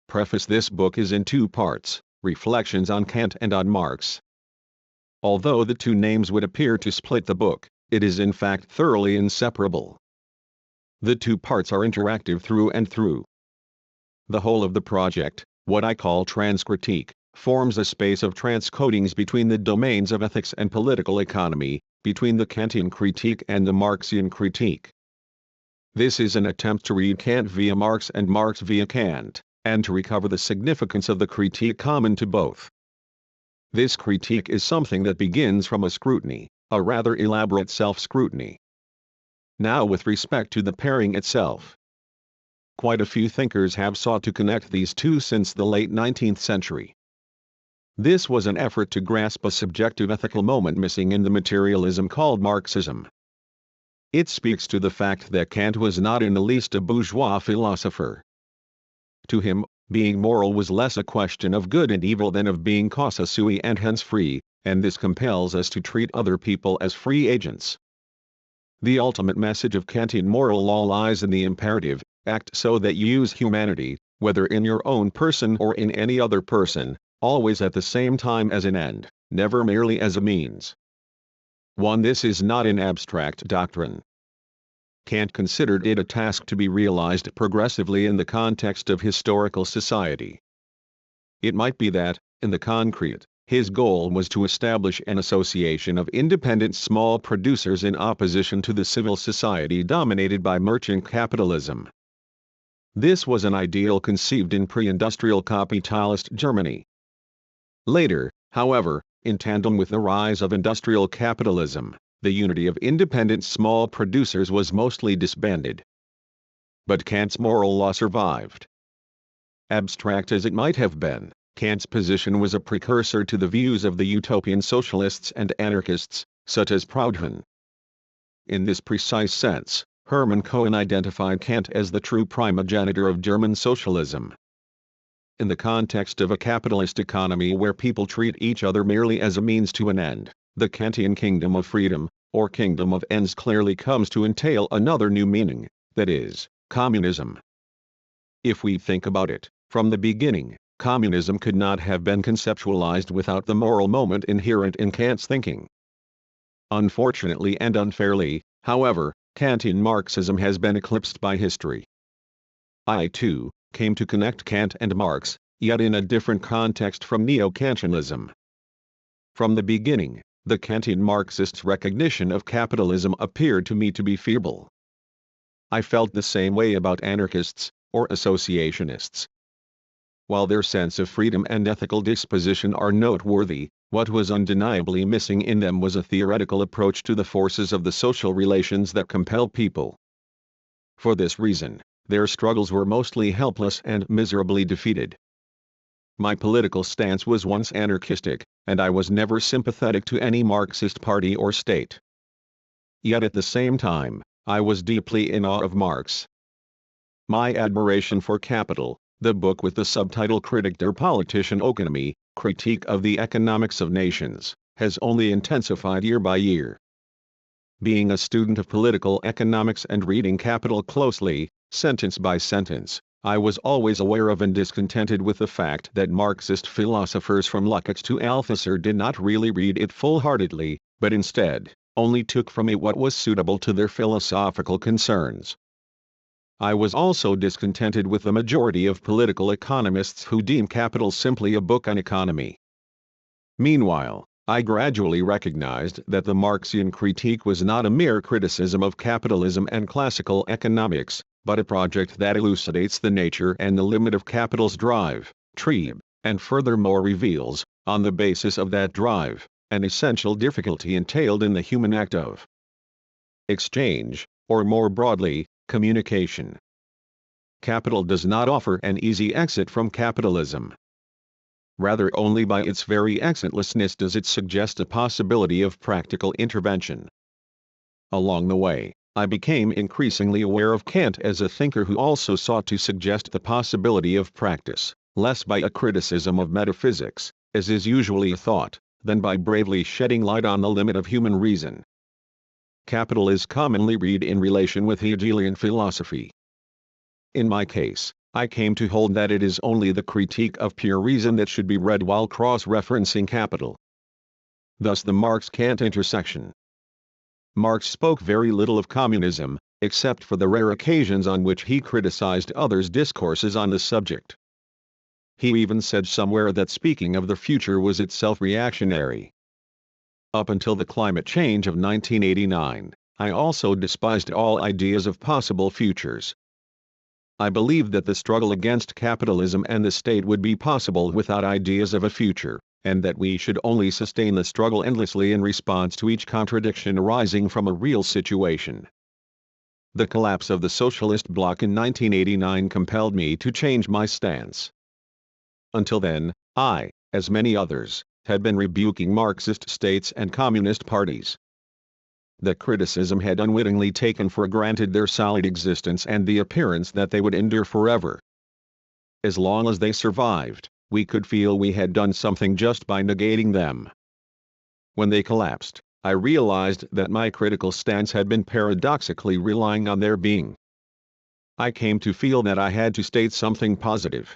Preface. This book is in two parts, reflections on Kant and on Marx. Although the two names would appear to split the book, it is in fact thoroughly inseparable. The two parts are interactive through and through. The whole of the project, what I call Transcritique, forms a space of transcodings between the domains of ethics and political economy, between the Kantian critique and the Marxian critique. This is an attempt to read Kant via Marx and Marx via Kant, and to recover the significance of the critique common to both. This critique is something that begins from a scrutiny, a rather elaborate self-scrutiny. Now with respect to the pairing itself. Quite a few thinkers have sought to connect these two since the late 19th century. This was an effort to grasp a subjective ethical moment missing in the materialism called Marxism. It speaks to the fact that Kant was not in the least a bourgeois philosopher. To him, being moral was less a question of good and evil than of being causa sui and hence free, and this compels us to treat other people as free agents. The ultimate message of Kantian moral law lies in the imperative, act so that you use humanity, whether in your own person or in any other person, always at the same time as an end, never merely as a means. 1. This is not an abstract doctrine. Kant considered it a task to be realized progressively in the context of historical society. It might be that, in the concrete, his goal was to establish an association of independent small producers in opposition to the civil society dominated by merchant capitalism. This was an ideal conceived in pre-industrial capitalist Germany. Later, however, in tandem with the rise of industrial capitalism, the unity of independent small producers was mostly disbanded. But Kant's moral law survived. Abstract as it might have been, Kant's position was a precursor to the views of the utopian socialists and anarchists, such as Proudhon. In this precise sense, Hermann Cohen identified Kant as the true primogenitor of German socialism. In the context of a capitalist economy where people treat each other merely as a means to an end, the Kantian kingdom of freedom, or kingdom of ends clearly comes to entail another new meaning, that is, communism. If we think about it, from the beginning, communism could not have been conceptualized without the moral moment inherent in Kant's thinking. Unfortunately and unfairly, however, Kantian Marxism has been eclipsed by history. I, too, came to connect Kant and Marx, yet in a different context from neo-Kantianism. From the beginning, the Kantian Marxists' recognition of capitalism appeared to me to be feeble. I felt the same way about anarchists, or associationists. While their sense of freedom and ethical disposition are noteworthy, what was undeniably missing in them was a theoretical approach to the forces of the social relations that compel people. For this reason, their struggles were mostly helpless and miserably defeated. My political stance was once anarchistic, and I was never sympathetic to any Marxist party or state. Yet at the same time, I was deeply in awe of Marx. My admiration for Capital, the book with the subtitle Kritik der politischen Ökonomie, Critique of the Economics of Nations, has only intensified year by year. Being a student of political economics and reading Capital closely, sentence by sentence, I was always aware of and discontented with the fact that Marxist philosophers from Lukács to Althusser did not really read it full-heartedly, but instead, only took from it what was suitable to their philosophical concerns. I was also discontented with the majority of political economists who deem Capital simply a book on economy. Meanwhile, I gradually recognized that the Marxian critique was not a mere criticism of capitalism and classical economics, but a project that elucidates the nature and the limit of capital's drive, Trieb, and furthermore reveals, on the basis of that drive, an essential difficulty entailed in the human act of exchange, or more broadly, communication. Capital does not offer an easy exit from capitalism. Rather, only by its very exitlessness does it suggest a possibility of practical intervention. Along the way, I became increasingly aware of Kant as a thinker who also sought to suggest the possibility of practice, less by a criticism of metaphysics, as is usually thought, than by bravely shedding light on the limit of human reason. Capital is commonly read in relation with Hegelian philosophy. In my case, I came to hold that it is only the Critique of Pure Reason that should be read while cross-referencing Capital. Thus the Marx-Kant intersection. Marx spoke very little of communism, except for the rare occasions on which he criticized others' discourses on the subject. He even said somewhere that speaking of the future was itself reactionary. Up until the climate change of 1989, I also despised all ideas of possible futures. I believed that the struggle against capitalism and the state would be possible without ideas of a future, and that we should only sustain the struggle endlessly in response to each contradiction arising from a real situation. The collapse of the socialist bloc in 1989 compelled me to change my stance. Until then, I, as many others, had been rebuking Marxist states and communist parties. The criticism had unwittingly taken for granted their solid existence and the appearance that they would endure forever. As long as they survived, we could feel we had done something just by negating them. When they collapsed, I realized that my critical stance had been paradoxically relying on their being. I came to feel that I had to state something positive.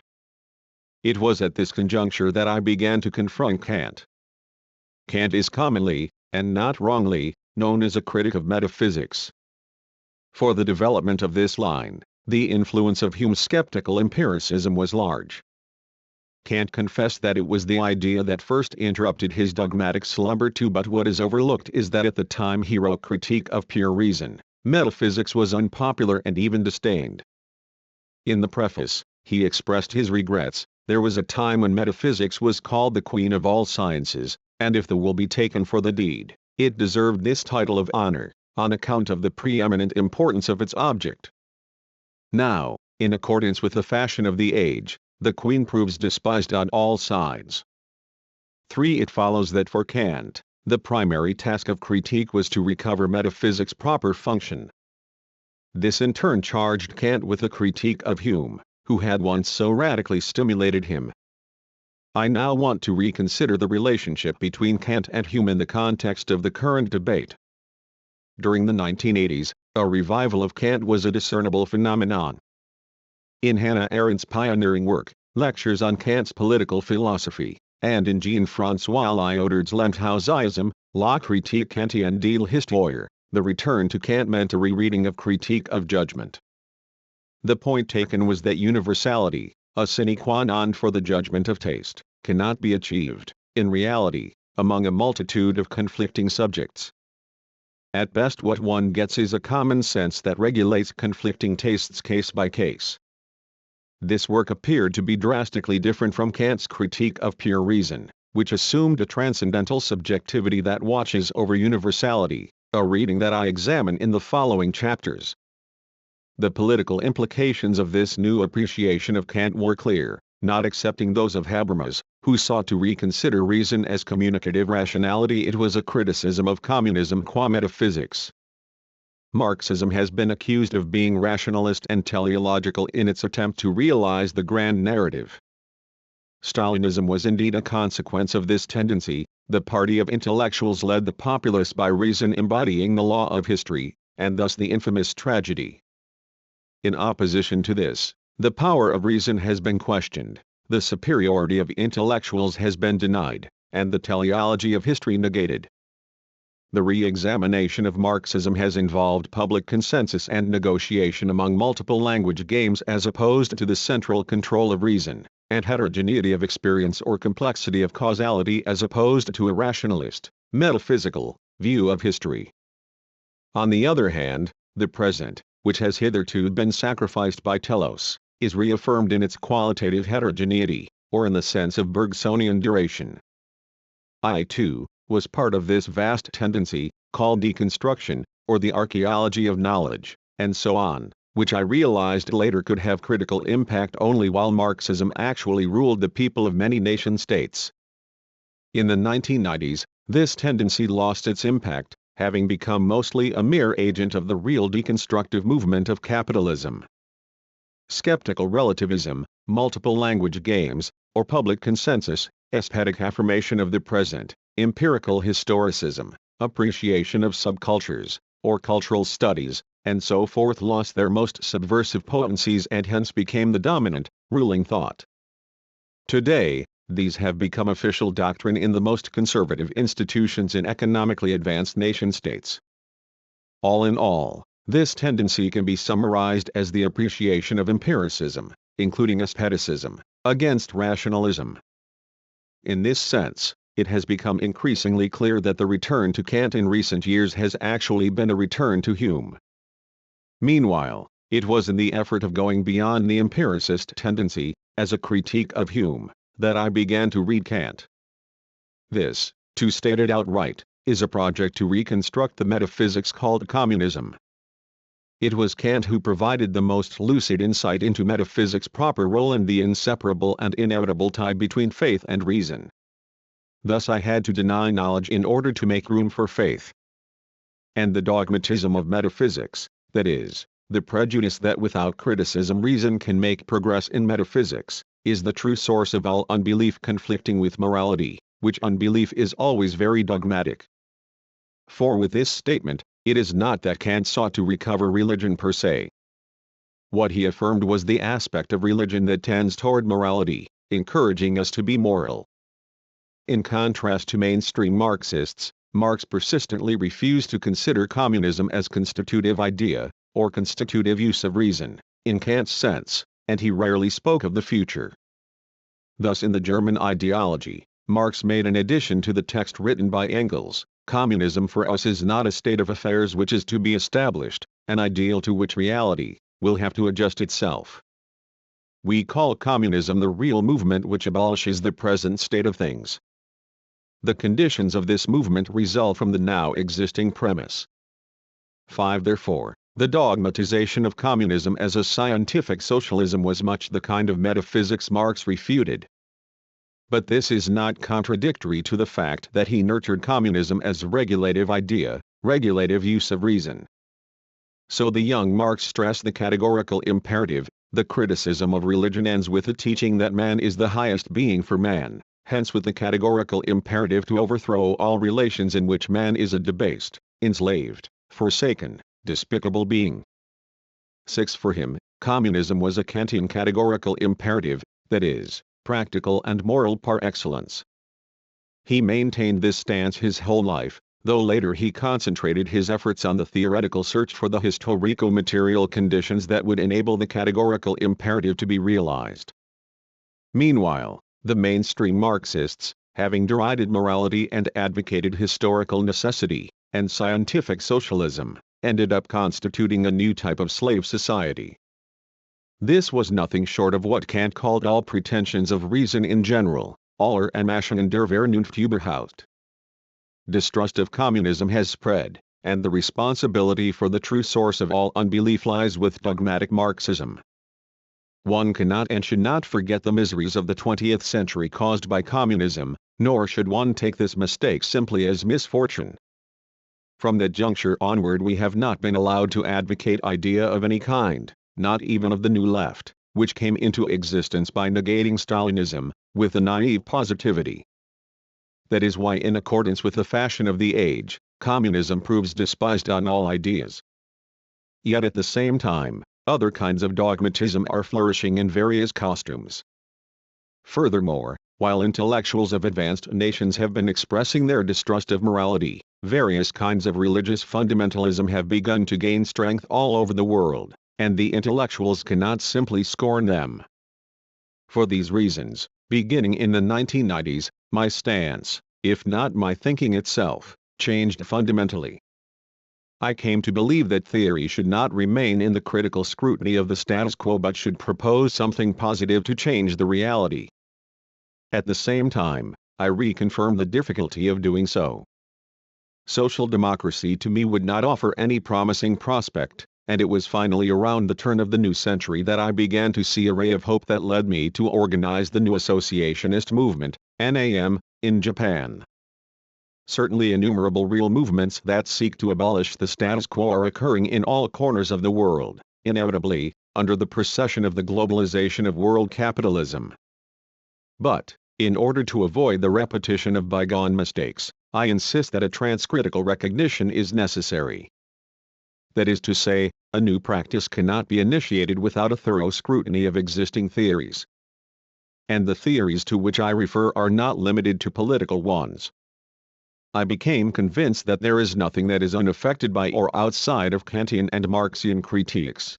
It was at this conjuncture that I began to confront Kant. Kant is commonly, and not wrongly, known as a critic of metaphysics. For the development of this line, the influence of Hume's skeptical empiricism was large. Kant confessed that it was the idea that first interrupted his dogmatic slumber too, but what is overlooked is that at the time he wrote Critique of Pure Reason, metaphysics was unpopular and even disdained. In the preface, he expressed his regrets. There was a time when metaphysics was called the queen of all sciences, and if the will be taken for the deed, it deserved this title of honor, on account of the preeminent importance of its object. Now, in accordance with the fashion of the age, the queen proves despised on all sides. 3. It follows that for Kant, the primary task of critique was to recover metaphysics' proper function. This in turn charged Kant with a critique of Hume, who had once so radically stimulated him. I now want to reconsider the relationship between Kant and Hume in the context of the current debate. During the 1980s, a revival of Kant was a discernible phenomenon. In Hannah Arendt's pioneering work, Lectures on Kant's Political Philosophy, and in Jean-François Lyotard's Landhausism, La Critique Kantienne de l'Histoire, the return to Kant meant a rereading of Critique of Judgment. The point taken was that universality, a sine qua non for the judgment of taste, cannot be achieved, in reality, among a multitude of conflicting subjects. At best what one gets is a common sense that regulates conflicting tastes case by case. This work appeared to be drastically different from Kant's Critique of Pure Reason, which assumed a transcendental subjectivity that watches over universality, a reading that I examine in the following chapters. The political implications of this new appreciation of Kant were clear, not excepting those of Habermas, who sought to reconsider reason as communicative rationality. It was a criticism of communism qua metaphysics. Marxism has been accused of being rationalist and teleological in its attempt to realize the grand narrative. Stalinism was indeed a consequence of this tendency. The party of intellectuals led the populace by reason embodying the law of history, and thus the infamous tragedy. In opposition to this, the power of reason has been questioned, the superiority of intellectuals has been denied, and the teleology of history negated. The re-examination of Marxism has involved public consensus and negotiation among multiple language games as opposed to the central control of reason, and heterogeneity of experience or complexity of causality as opposed to a rationalist, metaphysical, view of history. On the other hand, the present, which has hitherto been sacrificed by telos, is reaffirmed in its qualitative heterogeneity, or in the sense of Bergsonian duration. I, too, was part of this vast tendency, called deconstruction, or the archaeology of knowledge, and so on, which I realized later could have critical impact only while Marxism actually ruled the people of many nation-states. In the 1990s, this tendency lost its impact, having become mostly a mere agent of the real deconstructive movement of capitalism. Skeptical relativism, multiple language games, or public consensus, aesthetic affirmation of the present, empirical historicism, appreciation of subcultures, or cultural studies, and so forth lost their most subversive potencies and hence became the dominant, ruling thought. Today, these have become official doctrine in the most conservative institutions in economically advanced nation-states. All in all, this tendency can be summarized as the appreciation of empiricism, including aestheticism, against rationalism. In this sense, it has become increasingly clear that the return to Kant in recent years has actually been a return to Hume. Meanwhile, it was in the effort of going beyond the empiricist tendency, as a critique of Hume, that I began to read Kant. This, to state it outright, is a project to reconstruct the metaphysics called communism. It was Kant who provided the most lucid insight into metaphysics' proper role and the inseparable and inevitable tie between faith and reason. Thus I had to deny knowledge in order to make room for faith. And the dogmatism of metaphysics, that is, the prejudice that without criticism reason can make progress in metaphysics, is the true source of all unbelief conflicting with morality, which unbelief is always very dogmatic. For with this statement, it is not that Kant sought to recover religion per se. What he affirmed was the aspect of religion that tends toward morality, encouraging us to be moral. In contrast to mainstream Marxists, Marx persistently refused to consider communism as constitutive idea, or constitutive use of reason, in Kant's sense, and he rarely spoke of the future. Thus in the German ideology, Marx made an addition to the text written by Engels: communism for us is not a state of affairs which is to be established, an ideal to which reality will have to adjust itself. We call communism the real movement which abolishes the present state of things. The conditions of this movement result from the now existing premise. 5. Therefore, the dogmatization of communism as a scientific socialism was much the kind of metaphysics Marx refuted. But this is not contradictory to the fact that he nurtured communism as regulative idea, regulative use of reason. So the young Marx stressed the categorical imperative. The criticism of religion ends with the teaching that man is the highest being for man, hence with the categorical imperative to overthrow all relations in which man is a debased, enslaved, forsaken, despicable being. 6. For him, communism was a Kantian categorical imperative, that is, practical and moral par excellence. He maintained this stance his whole life, though later he concentrated his efforts on the theoretical search for the historico-material conditions that would enable the categorical imperative to be realized. Meanwhile, the mainstream Marxists, having derided morality and advocated historical necessity, and scientific socialism, ended up constituting a new type of slave society. This was nothing short of what Kant called all pretensions of reason in general, aller Ermaschungen der Vernunft überhaupt. Distrust of communism has spread, and the responsibility for the true source of all unbelief lies with dogmatic Marxism. One cannot and should not forget the miseries of the 20th century caused by communism, nor should one take this mistake simply as misfortune. From that juncture onward we have not been allowed to advocate idea of any kind, not even of the New Left, which came into existence by negating Stalinism, with a naive positivity. That is why, in accordance with the fashion of the age, communism proves despised on all ideas. Yet at the same time, other kinds of dogmatism are flourishing in various costumes. Furthermore, while intellectuals of advanced nations have been expressing their distrust of morality, various kinds of religious fundamentalism have begun to gain strength all over the world, and the intellectuals cannot simply scorn them. For these reasons, beginning in the 1990s, my stance, if not my thinking itself, changed fundamentally. I came to believe that theory should not remain in the critical scrutiny of the status quo but should propose something positive to change the reality. At the same time, I reconfirmed the difficulty of doing so. Social democracy to me would not offer any promising prospect, and it was finally around the turn of the new century that I began to see a ray of hope that led me to organize the new associationist movement, NAM, in Japan. Certainly innumerable real movements that seek to abolish the status quo are occurring in all corners of the world, inevitably, under the procession of the globalization of world capitalism. But, in order to avoid the repetition of bygone mistakes, I insist that a transcritical recognition is necessary. that is to say, a new practice cannot be initiated without a thorough scrutiny of existing theories. And the theories to which I refer are not limited to political ones. I became convinced that there is nothing that is unaffected by or outside of Kantian and Marxian critiques.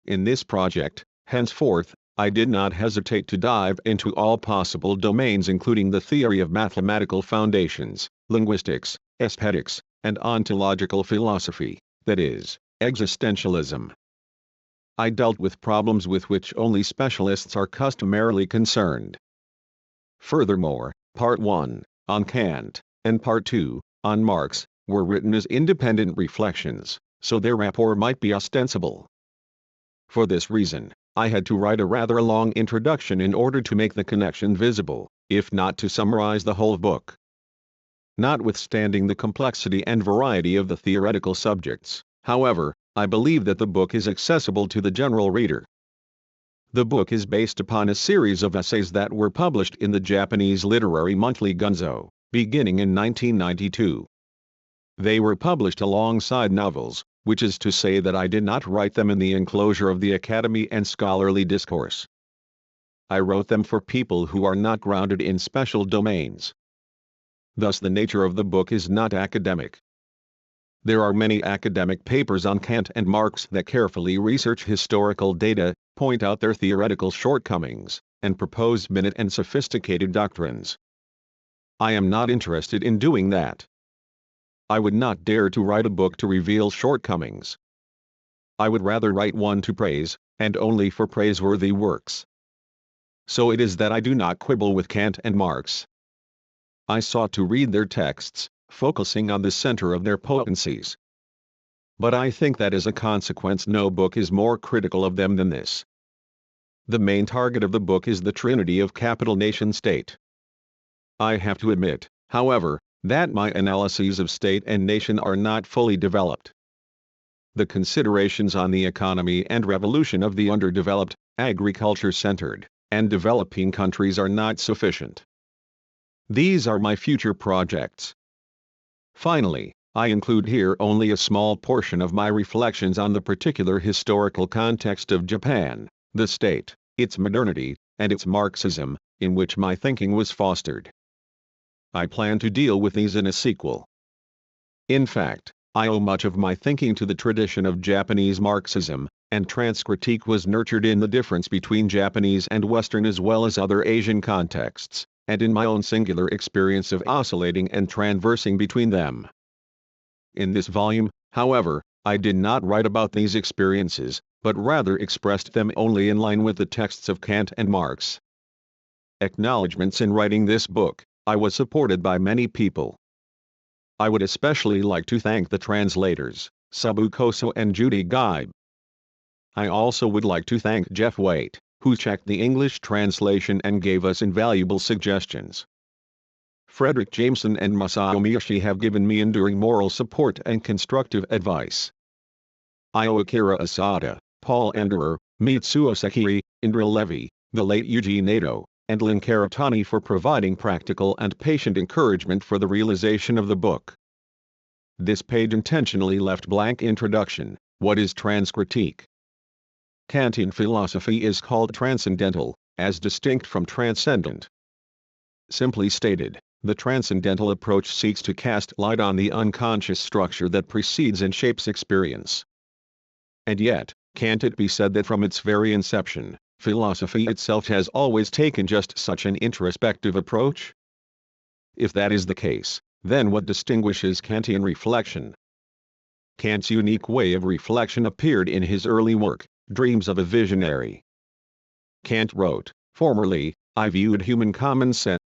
In this project, henceforth, I did not hesitate to dive into all possible domains including the theory of mathematical foundations, linguistics, aesthetics, and ontological philosophy, that is, existentialism. I dealt with problems with which only specialists are customarily concerned. Furthermore, Part 1, on Kant, and Part 2, on Marx, were written as independent reflections, so their rapport might be ostensible. For this reason, I had to write a rather long introduction in order to make the connection visible, if not to summarize the whole book. Notwithstanding the complexity and variety of the theoretical subjects, however, I believe that the book is accessible to the general reader. The book is based upon a series of essays that were published in the Japanese literary monthly Gunzo, beginning in 1992. They were published alongside novels, which is to say that I did not write them in the enclosure of the academy and scholarly discourse. I wrote them for people who are not grounded in special domains. Thus the nature of the book is not academic. There are many academic papers on Kant and Marx that carefully research historical data, point out their theoretical shortcomings, and propose minute and sophisticated doctrines. I am not interested in doing that. I would not dare to write a book to reveal shortcomings. I would rather write one to praise, and only for praiseworthy works. So it is that I do not quibble with Kant and Marx. I sought to read their texts, focusing on the center of their potencies. But I think that as a consequence no book is more critical of them than this. The main target of the book is the trinity of capital nation-state. I have to admit, however, that my analyses of state and nation are not fully developed. The considerations on the economy and revolution of the underdeveloped, agriculture-centered, and developing countries are not sufficient. These are my future projects. Finally, I include here only a small portion of my reflections on the particular historical context of Japan, the state, its modernity, and its Marxism, in which my thinking was fostered. I plan to deal with these in a sequel. In fact, I owe much of my thinking to the tradition of Japanese Marxism, and Transcritique was nurtured in the difference between Japanese and Western as well as other Asian contexts, and in my own singular experience of oscillating and transversing between them. In this volume, however, I did not write about these experiences, but rather expressed them only in line with the texts of Kant and Marx. Acknowledgements in writing this book. I was supported by many people. I would especially like to thank the translators, Sabu Koso and Judy Geib. I also would like to thank Jeff Waite, who checked the English translation and gave us invaluable suggestions. Frederick Jameson and Masao Miyoshi have given me enduring moral support and constructive advice. I owe Akira Asada, Paul Anderer, Mitsuo Sekiri, Indra Levy, the late Eugene Nato, and Lynn Karatani for providing practical and patient encouragement for the realization of the book. This page intentionally left blank introduction. What is Transcritique? Kantian philosophy is called transcendental, as distinct from transcendent. Simply stated, the transcendental approach seeks to cast light on the unconscious structure that precedes and shapes experience. And yet, can't it be said that from its very inception, philosophy itself has always taken just such an introspective approach? If that is the case, then what distinguishes Kantian reflection? Kant's unique way of reflection appeared in his early work, Dreams of a Visionary. Kant wrote, "Formerly, I viewed human common sense